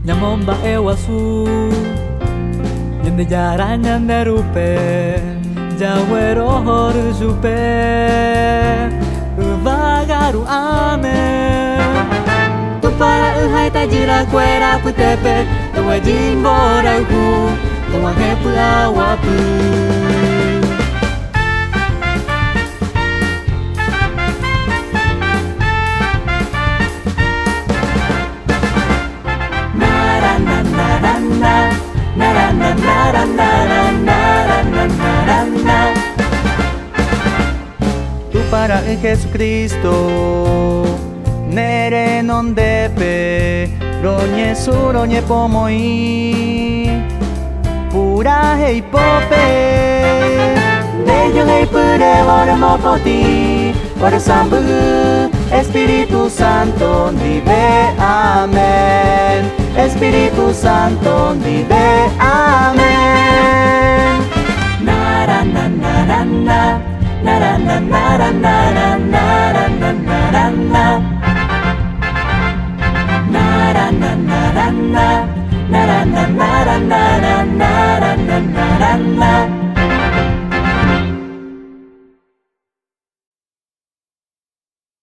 Nyamomba ewasu Nyande jara nyande rupe Jawe rohoru jupe Uvagaru ame Tupara uhai tajira kuera putepe Tawa jimbora uhu Tawa hepu awapu Tu para en Jesucristo Nere non depe Roñe su roñe pomoi Pura hei pope Deyo hei pure oremo poti Ore sambu Espíritu Santo vive, amén. Espíritu Santo vive, amén. Nara na nara na, nara na nara nara nara na nara na. Nara na nara na, nara na nara nara nara na nara na.